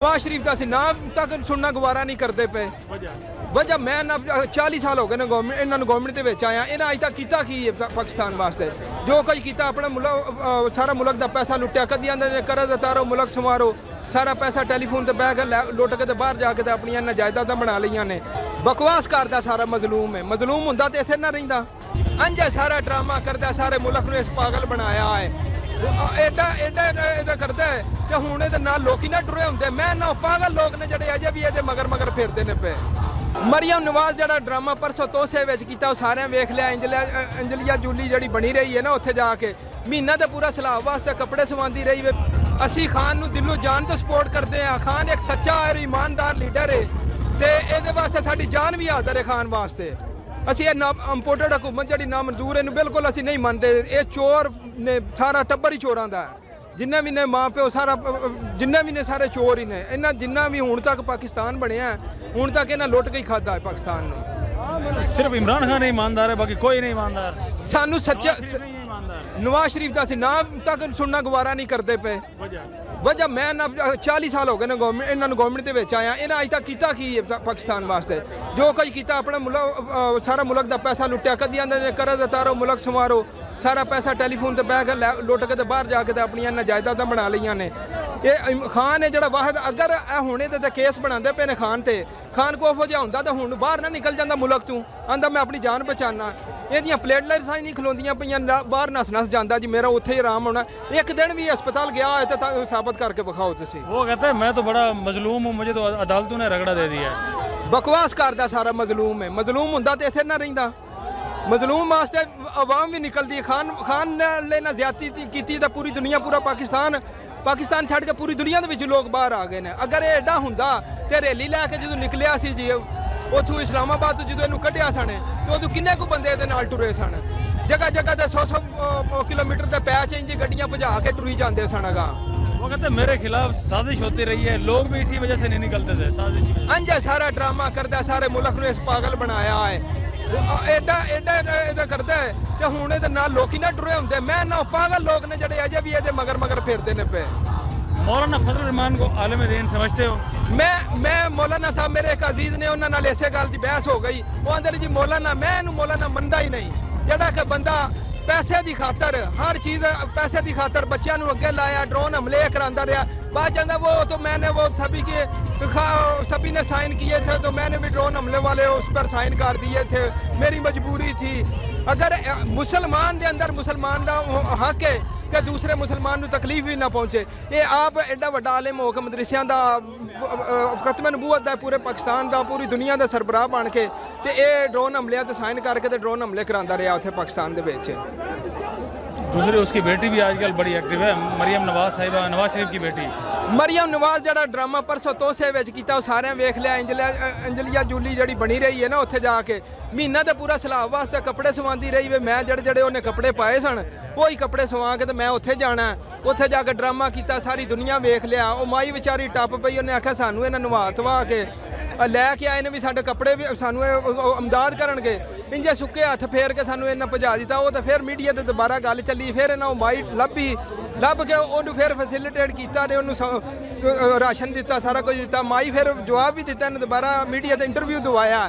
नवाज शरीफ का नाम तक सुनना गवारा नहीं करते पे वजह मैं 40 साल हो गए ने गवर्नमेंट के विच आया इन्हें अज तक किया की है पाकिस्तान वास्ते जो कुछ किया अपना मुल्क सारा मुल्क का पैसा लुटिया कदी आंदे कर्ज उतारो मुल्क संवारो सारा पैसा टैलीफोन ते बह के लुट के बाहर जाके अपनी जायदादां बना लिया ने बकवास करता सारा मजलूम है मजलूम हुंदा ते इत्थे ना रहिंदा अंजा सारा ड्रामा करता सारे मुल्क नूं इस पागल बनाया है एडा एडा एडा करता है कि हुण इहदे नाल लोकी ना टुरे हुंदे मैं ना पागल लोग ने जिहड़े अजे भी इहदे मगर मगर फिरदे ने पे मरियम नवाज जिहड़ा ड्रामा परसों तोसे विच कीता सारे वेख लिया अंजलिया जूली जिहड़ी बनी रही है ना उत्थे जाके महीना तो पूरा सलाब वास्ते कपड़े सवांदी रही वे असी खान नूं दिलों जान तो सपोर्ट करते हैं खान एक सच्चा और ईमानदार लीडर है ते इहदे वास्ते साडी जान भी हाज़र है खान वास्ते असी इंपोर्टेड हुकूमत जिहड़ी ना मंजूर है बिल्कुल असी नहीं मानते ये चोर ने सारा टब्बर ही चोरां दा जिन्ने भी ने माँ प्यो सारा जिन्ने भी ने सारे चोर ही ने इन्हें जिन्ना भी हुण तक पाकिस्तान बनया हुण तक इन्हें लुट के ही खादा है पाकिस्तान नूं सिर्फ इमरान खान ईमानदार है बाकी कोई नहीं ईमानदार सानू सच्चा नवाज शरीफ का नाम तक सुनना गवारा नहीं करते पे वजह मैं 40 साल हो गए ने गवर्नमेंट के विच आया इन्हें अज तक किया की है पाकिस्तान वास्ते जो कुछ किया अपना मुल्क सारा मुल्क का पैसा लुटिया कदी आंदे कर्ज उतारो मुल्क संवारो सारा पैसा टैलीफोन ते बह के लुट के बाहर जाके अपनी जायदादां बना लिया ने ये खान है जिहड़ा वाहद अगर हुणे ते केस बनाते पे ने खान को ओहो जिहा हुंदा तां हुण बाहर ना निकल जांदा मुल्क तूं आंदा मैं अपनी जान बचाना इहदियां प्लेटलेट्स ही नहीं खलोंदियां पईयां बाहर नस जांदा जी मेरा उत्थे ही आराम होना एक दिन भी अस्पताल गया है तो साबित करके विखाओ तुसीं वो कहता है मैं तो बड़ा मजलूम हूँ मुझे तो अदालतों ने रगड़ा दे दिया बकवास करदा सारा मजलूम है मजलूम हुंदा ते इत्थे ना रहिंदा मजलूम वास्ते अवाम भी निकलती है खान ने ना ज्यादती की पूरी दुनिया पूरा पाकिस्तान छड़ के पूरी दुनिया के लोग बाहर आ गए हैं अगर ये एडा हुंदा तो रैली लैके जो निकलिया सी जी उथों इस्लामाबाद तो जो कढ़िया सन तो उदों किन्ने को बंदे इहदे नाल टुरे सन जगह जगह ते 100 किलोमीटर के पैच इंज गड्डियां भजा के टुरी जाते सन अगा वो कहते मेरे खिलाफ साजिश होती रही है लोग भी इसी वजह से नहीं निकलते थे साजिश अंजा सारा ड्रामा करता सारे मुल्क नूं इस पागल बनाया है एडा एडा एडा करता है कि हुण इहदे नाल लोकी ना टुरे हुंदे मैं ना पागल लोग ने जिहड़े अजे भी इहदे मगर मगर फिरदे ने पे मौलाना फजल रहमान को आलिम दीन समझते हो मैं मौलाना साहब मेरे एक अजीज ने उन्होंने नाल इसे गल की बहस हो गई वो आंदे जी मौलाना मैं इहनूं मौलाना मनदा ही नहीं जिहड़ा कि बंदा पैसे की खातर हर चीज़ पैसे की खातर बच्चों को अगे लाया ड्रोन हमले करांदा रहा बाद जाता वो तो मैंने वो सभी ने साइन किए थे तो मैंने भी ड्रोन हमले वाले उस पर साइन कर दिए थे मेरी मजबूरी थी अगर मुसलमान के अंदर मुसलमान का हक है कि दूसरे मुसलमान को तकलीफ भी ना पहुँचे ये आप एडा वड्डा आलिम हो के मदरसियां का खत्म नबूवत का पूरे पाकिस्तान का पूरी दुनिया का सरबराह बन के ये ड्रोन हमले ते साइन करके ड्रोन हमले करांदा रहा उत्थे पाकिस्तान दे विच दूसरी उसकी बेटी भी आजकल बड़ी एक्टिव है मरियम नवाज साहिबा नवाज शरीफ की बेटी मरियम नवाज जिहड़ा ड्रामा परसों तोसे विच कीता सारे वेख लिया अंजलिया जूली जिहड़ी बनी रही है ना उत्थे जाके महीना तो पूरा सलाब वास्ते कपड़े सवांदी रही वे मैं जिहड़े उन्हें कपड़े पाए सन वही कपड़े सवा के तो मैं उत्थे जाना उत्थे जाके ड्रामा कीता सारी दुनिया वेख लिया वो माई विचारी टप पई उन्हें आख्या सानू इन्हां नवा धवा के लैके आए ने भी साडे कपड़े भी सानू इमदाद करनगे इंजे सुक्के हत्थ फेर के सानू इन्हां भजा दिता वो तो फिर मीडिया ते दोबारा गल चली फिर इन्हां माई लभ के उन्होंने फिर फैसिलिटेट किया ने उन्होंने राशन दिता सारा कुछ दिता माई फिर जवाब भी दिता इन्हें दोबारा मीडिया ते इंटरव्यू दवाया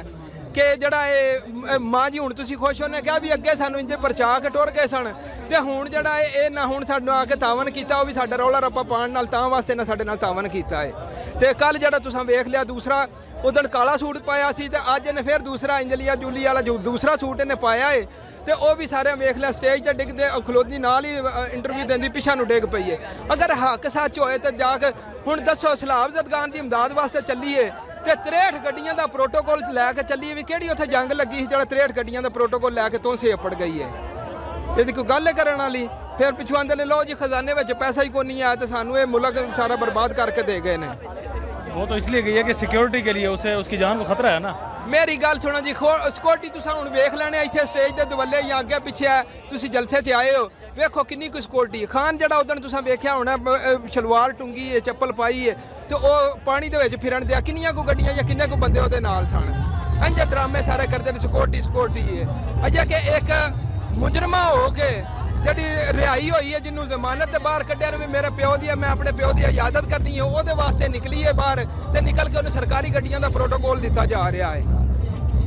कि जड़ा ये माँ जी हुण तुसीं खुश होने कहा भी अगे सानू इंजे परचा के टुर गए सन ते हुण जड़ा ये ना हुण सानू आके तावन किया वो भी साडा रौला रप्पा पाउण नाल तां वास्ते ना साडे नाल तावन कीता है ते कल जड़ा तुसां वेख लिया दूसरा उदण काला सूट पाया सी ते अज इन्हें फिर दूसरा अंजलिया जूली वाला जो दूसरा सूट इन्हें पाया है तो वह भी सारे वेख लिया स्टेज पर डिगते खलोदी नाल ही इंटरव्यू देंदी पिछा नूं डिग पई है अगर हक सच होए तो जाके हुण दसो सलाब जदगान की इमदाद वास्ते चलीए तो 63 गड्डियां का प्रोटोकॉल लैके चलीए भी किहड़ी उत्थे जंग लगी सी जिहड़ा 63 गड्डियां का प्रोटोकॉल लैके तो सेपड़ गई है ये कोई गल करने वाली फिर पिछू आंदे ने लो जी खजाने में पैसा ही कोई नहीं आया तो सानू ये मुल्क सारा बर्बाद करके दे गए ने वो तो इसलिए गई है कि सिक्योरिटी के लिए उसे उसकी जान को खतरा है ना मेरी गल सुनो जी सिक्योरिटी तुसां हुण वेख लैणे इत्थे स्टेज ते दवल्ले या अगे पिछे है तुसीं जलसे च आए हो वेखो किन्नी कोई सिक्योरिटी खान जड़ा उदण तुसां वेख्या होना शलवार टुंगी है चप्पल पाई है तो वह पानी दे विच फिरन दिया किन्नियां को गड्डियां या किन्ने को बंदे उहदे नाल सन इंज ड्रामे सारे करदे ने सिक्योरिटी है अजे कि एक मुजरमा हो के ਜਿਹੜੀ ਰਿਹਾਈ ਹੋਈ ਹੈ ਜਿਹਨੂੰ ਜ਼ਮਾਨਤ ਤੇ ਬਾਹਰ ਕੱਢਿਆ ਨੇ ਵੀ ਮੇਰੇ ਪਿਓ ਦੀ ਮੈਂ ਆਪਣੇ ਪਿਓ ਦੀ ਇਜਾਜ਼ਤ ਕਰਨੀ ਹੈ ਉਹਦੇ ਵਾਸਤੇ ਨਿਕਲੀ ਹੈ ਬਾਹਰ ਤੇ ਨਿਕਲ ਕੇ ਉਹਨੂੰ ਸਰਕਾਰੀ ਗੱਡੀਆਂ ਦਾ ਪ੍ਰੋਟੋਕੋਲ ਦਿੱਤਾ ਜਾ ਰਿਹਾ ਹੈ।